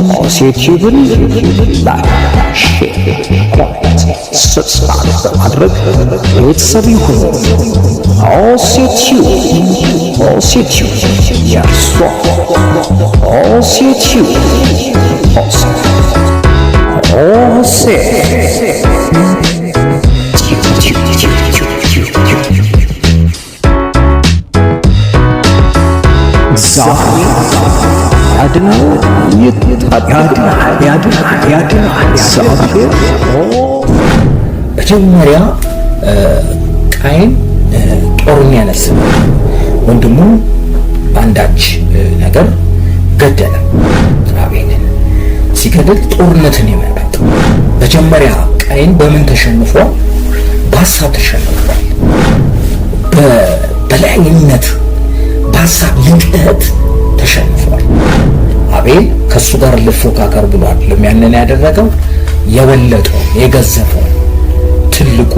ሆሴቲዩብን ላይክ፣ ሼር፣ ኮሜንት፣ ሰብስክራይብ በማድረግ ቤተሰብ ይሁኑ። ሆሴቲዩብ የእርሷ ሆሴቲዩብ መጀመሪያ ቃየን ጦርን ያነሳ ወንድሙ በአንዳች ነገር ገደለ። አቤልን ሲገድል ጦርነትን የመረጠ መጀመሪያ ቃየን በምን ተሸንፏል? በሀሳብ ተሸንፏል። በላይነት በሀሳብ ልቀት ተሸንፏል። አቤል ከሱ ጋር ልፎካከር ብሎ አይደለም ያንን ያደረገው። የበለጠው የገዘፈው ትልቁ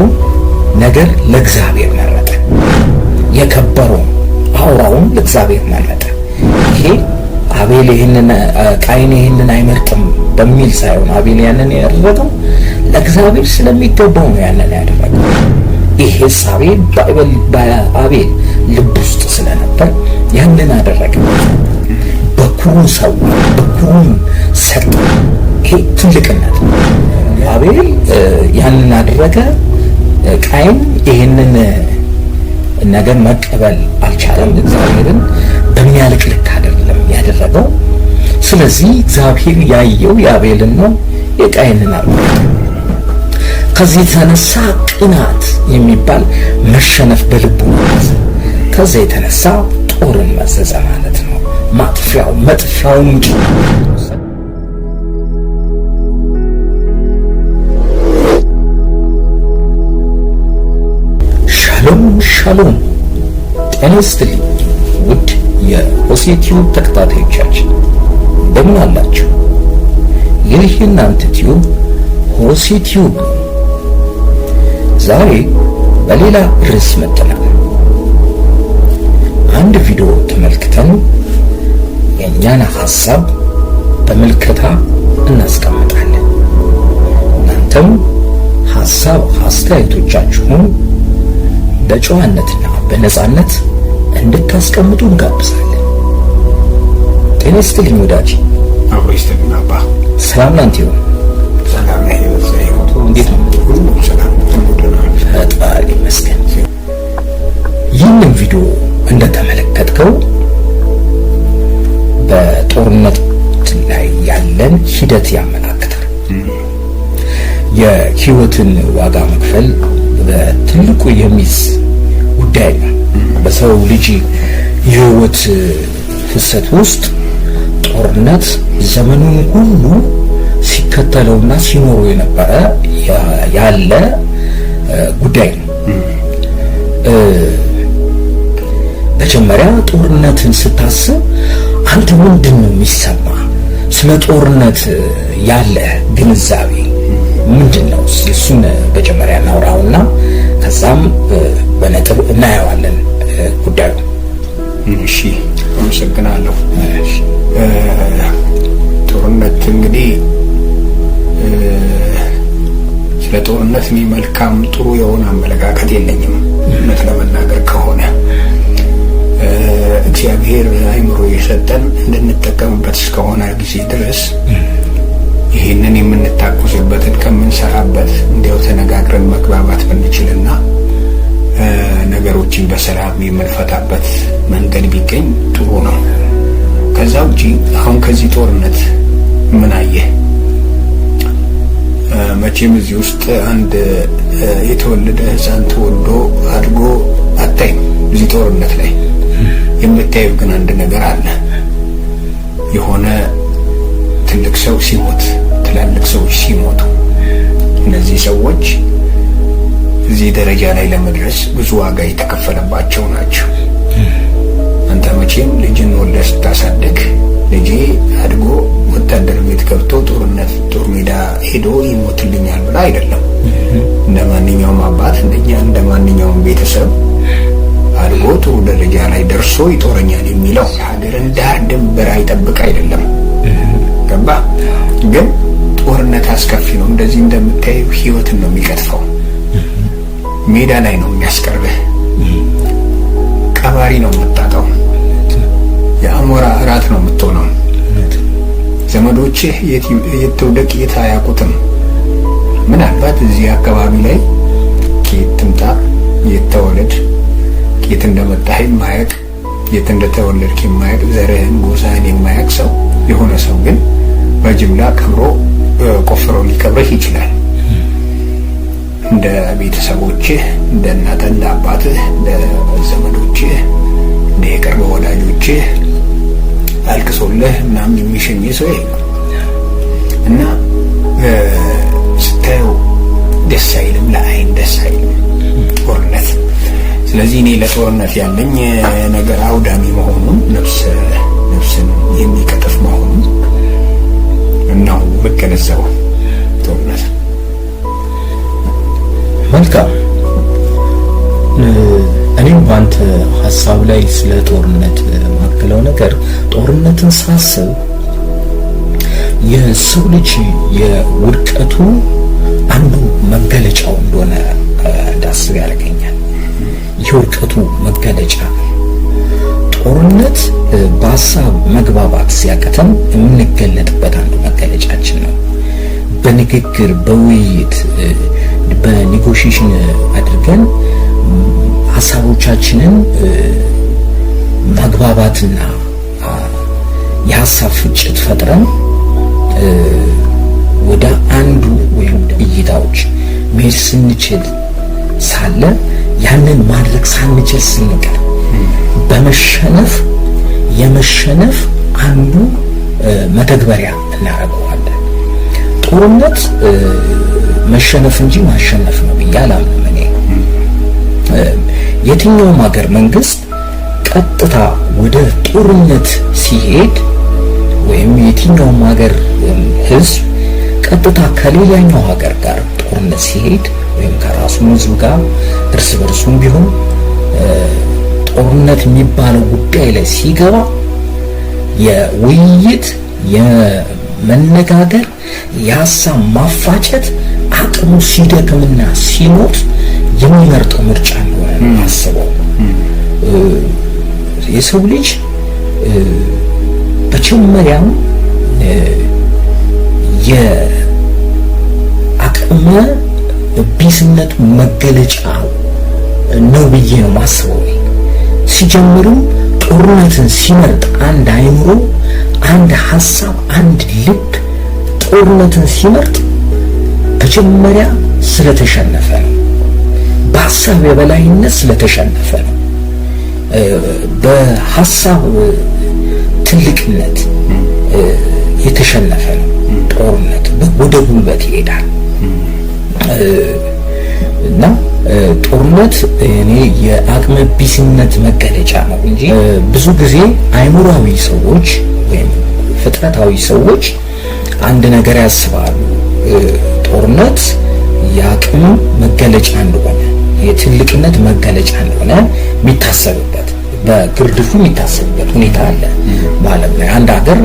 ነገር ለእግዚአብሔር መረጠ። የከበረው አውራውን ለእግዚአብሔር መረጠ። ይሄ አቤል ቃየን ይሄንን አይመርጥም በሚል ሳይሆን አቤል ያንን ያደረገው ለእግዚአብሔር ስለሚገባው ነው ያንን ያደረገው። ይሄ ሳቤ በአቤል ልብ ውስጥ ስለነበር ያንን አደረገ። በኩሩን ሰው በኩሩን ሰጠ። ይሄ ትልቅነት። አቤል ያንን አደረገ። ቃየን ይሄንን ነገር መቀበል አልቻለም። እግዚአብሔርን በሚያልቅ ልክ አይደለም ያደረገው። ስለዚህ እግዚአብሔር ያየው የአቤልን ነው፣ የቃየንን አልመረጠ። ከዚህ የተነሳ ቅናት የሚባል መሸነፍ በልቡ መዘዘ። ከዚህ የተነሳ ጦርን መዘዘ ማለት ነው። መጥፊያውን ሻሎም ጤና ይስጥልኝ ውድ የሆሴቲዩብ ተከታታዮቻችን እንደምን አላችሁ? ይህ የእናንተ ቲዩብ ሆሴቲዩብ ነው። ዛሬ በሌላ ርዕስ መጥተናል። አንድ ቪዲዮ ተመልክተን የእኛን ሐሳብ በምልከታ እናስቀምጣለን። እናንተም ሐሳብ አስተያየቶቻችሁን በጨዋነትና በነጻነት እንድታስቀምጡ እንጋብዛለን። ጤና ይስጥልኝ ወዳጅ። አብሮ ይስጥልኝ አባ። ሰላም ላንተ ይሁን። ሰላም ነው ይወዘይቱ። እንዴት ነው? ሁሉ ሰላም ተሞደናል። ፈጣሪ ይመስገን። ይህንን ቪዲዮ እንደተመለከትከው በጦርነት ላይ ያለን ሂደት ያመላክታል። የህይወትን ዋጋ መክፈል በትልቁ የሚይዝ ጉዳይ ነው። በሰው ልጅ የህይወት ፍሰት ውስጥ ጦርነት ዘመኑን ሁሉ ሲከተለውና ሲኖሩ የነበረ ያለ ጉዳይ ነው። መጀመሪያ ጦርነትን ስታስብ አንተ ምንድን ነው የሚሰማ? ስለ ጦርነት ያለ ግንዛቤ ምንድን ነው? እሱን መጀመሪያ እናውራውና ከዛም በነጥብ እናየዋለን ጉዳዩ። እሺ፣ አመሰግናለሁ። ጦርነት እንግዲህ ስለ ጦርነት እኔ መልካም ጥሩ የሆነ አመለካከት የለኝም። እውነት ለመናገር ከሆነ እግዚአብሔር አእምሮ የሰጠን እንድንጠቀምበት እስከሆነ ጊዜ ድረስ ይህንን የምንታኮስበትን ከምንሰራበት እንዲያው ተነጋግረን መግባባት ብንችልና ነገሮችን በሰላም የምንፈታበት መንገድ ቢገኝ ጥሩ ነው። ከዛ ውጪ አሁን ከዚህ ጦርነት ምን አየህ? መቼም እዚህ ውስጥ አንድ የተወለደ ሕፃን ተወልዶ አድጎ አታይም። እዚህ ጦርነት ላይ የምታየው ግን አንድ ነገር አለ። የሆነ ትልቅ ሰው ሲሞት፣ ትላልቅ ሰዎች ሲሞቱ፣ እነዚህ ሰዎች እዚህ ደረጃ ላይ ለመድረስ ብዙ ዋጋ የተከፈለባቸው ናቸው። አንተ መቼም ልጅን ወልደህ ስታሳድግ ልጄ አድጎ ወታደር ቤት ገብቶ ጦር ሜዳ ሄዶ ይሞትልኛል ብላ አይደለም። እንደ ማንኛውም አባት እንደ ማንኛውም ቤተሰብ አድጎ ጥሩ ደረጃ ላይ ደርሶ ይጦረኛል የሚለው ሀገርን ዳር ድንበር አይጠብቅ አይደለም። ገባ? ግን ጦርነት አስከፊ ነው። እንደዚህ እንደምታየው ህይወትን ነው የሚቀጥፈው። ሜዳ ላይ ነው የሚያስቀርብህ። ቀባሪ ነው የምታጣው። የአሞራ እራት ነው የምትሆነው። ዘመዶችህ የትውደቅ የት አያውቁትም። ምናልባት እዚህ አካባቢ ላይ ኬት ትምጣ የት ተወለድ የት እንደመጣህ የማያውቅ የት እንደተወለድክ የማያውቅ ዘርህን ጎሳህን የማያውቅ ሰው የሆነ ሰው ግን በጅምላ ቀብሮ ቆፍሮ ሊቀብርህ ይችላል። እንደ ቤተሰቦችህ እንደ እናትህ እንደ አባትህ እንደ ዘመዶችህ እንደ የቅርብ ወዳጆችህ አልቅሶልህ ምናምን የሚሸኝ ሰው የለም እና ስታየው ደስ አይልም፣ ለአይን ደስ አይልም ጦርነት። ስለዚህ እኔ ለጦርነት ያለኝ ነገር አውዳሚ መሆኑን ነፍስን የሚቀጥፍ መሆኑን እናው መገነዘበው ጦርነት። መልካም። እኔም በአንተ ሀሳብ ላይ ስለ ጦርነት ማከለው ነገር ጦርነትን ሳስብ የሰው ልጅ የውድቀቱ አንዱ መገለጫው እንደሆነ እንዳስብ ያደርገኛል። የውድቀቱ መገለጫ ጦርነት በሀሳብ መግባባት ሲያቅተን የምንገለጥበት አንዱ መገለጫችን ነው። በንግግር በውይይት በኔጎሽዬሽን አድርገን ሀሳቦቻችንን ማግባባትና የሀሳብ ፍጭት ፈጥረን ወደ አንዱ ወይም እይታዎች መሄድ ስንችል ሳለ ያንን ማድረግ ሳንችል ስንቀር የመሸነፍ አንዱ መተግበሪያ እናደርገዋለን። ጦርነት መሸነፍ እንጂ ማሸነፍ ነው ብዬ አላምንም። እኔ የትኛውም ሀገር መንግስት ቀጥታ ወደ ጦርነት ሲሄድ ወይም የትኛውም ሀገር ህዝብ ቀጥታ ከሌላኛው ሀገር ጋር ጦርነት ሲሄድ ወይም ከራሱ ህዝብ ጋር እርስ በርሱም ቢሆን ጦርነት የሚባለው ጉዳይ ላይ ሲገባ የውይይት የመነጋገር የሀሳብ ማፋጨት አቅሙ ሲደክምና ሲሞት የሚመርጠው ምርጫ እንደሆነ አስበው። የሰው ልጅ በመጀመሪያም የአቅመ ቢስነቱ መገለጫ ነው ብዬ ነው ማስበው። ሲጀምርም ጦርነትን ሲመርጥ አንድ አይምሮ፣ አንድ ሀሳብ፣ አንድ ልብ ጦርነትን ሲመርጥ መጀመሪያ ስለተሸነፈ ነው። በሀሳብ የበላይነት ስለተሸነፈ ነው። በሀሳብ ትልቅነት የተሸነፈ ነው። ጦርነት ወደ ጉልበት ይሄዳል እና ጦርነት እኔ የአቅመ ቢስነት መገለጫ ነው እንጂ ብዙ ጊዜ አይምሮአዊ ሰዎች ወይም ፍጥረታዊ ሰዎች አንድ ነገር ያስባሉ። ጦርነት የአቅም መገለጫ እንደሆነ የትልቅነት መገለጫ እንደሆነ የሚታሰብበት በግርድፉ የሚታሰብበት ሁኔታ አለ ማለት ነው። አንድ ሀገር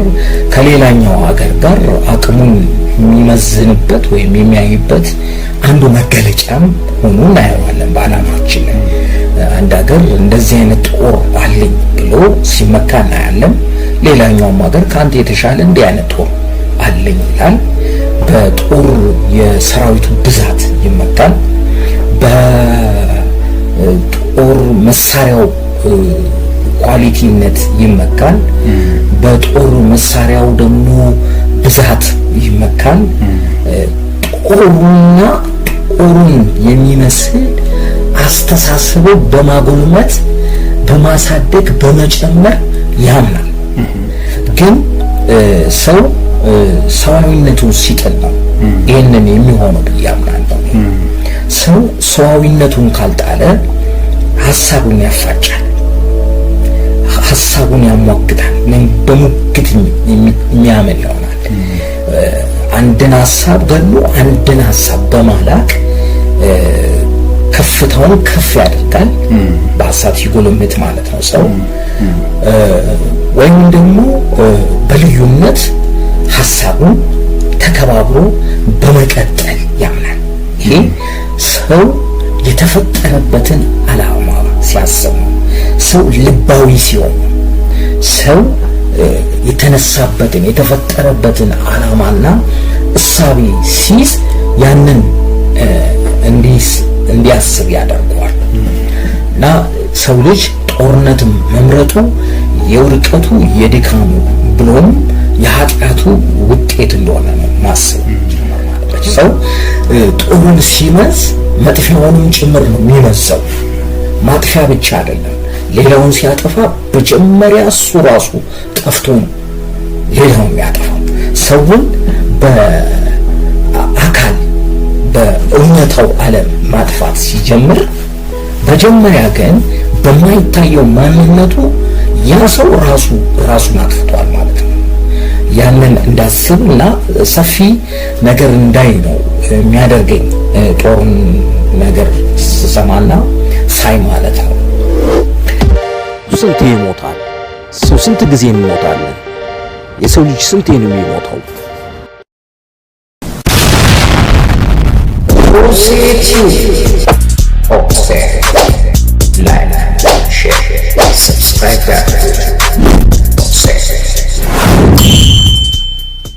ከሌላኛው ሀገር ጋር አቅሙን የሚመዝንበት ወይም የሚያይበት አንዱ መገለጫም ሆኖ እናየዋለን በዓላማችን ላይ። አንድ ሀገር እንደዚህ አይነት ጦር አለኝ ብሎ ሲመካ እናያለን። ሌላኛውም ሀገር ከአንተ የተሻለ እንዲህ አይነት ጦር አለኝ ይላል። በጦር የሰራዊቱ ብዛት ይመካል። በጦር መሳሪያው ኳሊቲነት ይመካል። በጦር መሳሪያው ደግሞ ብዛት ይመካል። ጦሩና ጦሩን የሚመስል አስተሳሰቡ በማጎልመት በማሳደግ በመጨመር ያምናል። ግን ሰው ሰዋዊነቱን ሲጥል ነው ይህንን የሚሆነው ብዬ አምናለሁ። ሰው ሰዋዊነቱን ካልጣለ ሀሳቡን ያፋጫል፣ ሀሳቡን ያሟግታል፣ በሙግት የሚያምን ይሆናል። አንድን ሀሳብ ገሎ አንድን ሀሳብ በማላክ ከፍ ከፍታውን ከፍ ያደርጋል፣ በሀሳብ ሲጎለምት ማለት ነው ሰው። ወይም ደግሞ በልዩነት ሀሳቡን ተከባብሮ በመቀጠል ያምናል። ይሄ ሰው የተፈጠረበትን ዓላማ ሲያስብ ነው። ሰው ልባዊ ሲሆን ሰው የተነሳበትን የተፈጠረበትን ዓላማና እሳቤ ሲይዝ ያንን እንዲያስብ ያደርገዋል። እና ሰው ልጅ ጦርነት መምረጡ የውድቀቱ የድካሙ ብሎም የኃጢአቱ ውጤት እንደሆነ ነው ማሰብ ማለት። ሰው ጦሩን ሲመዝ መጥፊያውንም ጭምር ነው የሚመዘው። ማጥፊያ ብቻ አይደለም። ሌላውን ሲያጠፋ በመጀመሪያ እሱ ራሱ ጠፍቶ ነው ሌላውን የሚያጠፋው። ሰውን በአካል በእውነታው ዓለም ማጥፋት ሲጀምር መጀመሪያ ግን በማይታየው ማንነቱ ያ ሰው ራሱን አጥፍቷል ማለት ነው። ያንን እንዳስብና ሰፊ ነገር እንዳይ ነው የሚያደርገኝ ጦርን ነገር ስሰማና ሳይ ማለት ነው። ስንቴ ይሞታል ሰው? ስንት ጊዜ እንሞታለን? የሰው ልጅ ስንቴ ነው የሚሞተው? ላይክ፣ ሼር፣ ሰብስክራይብ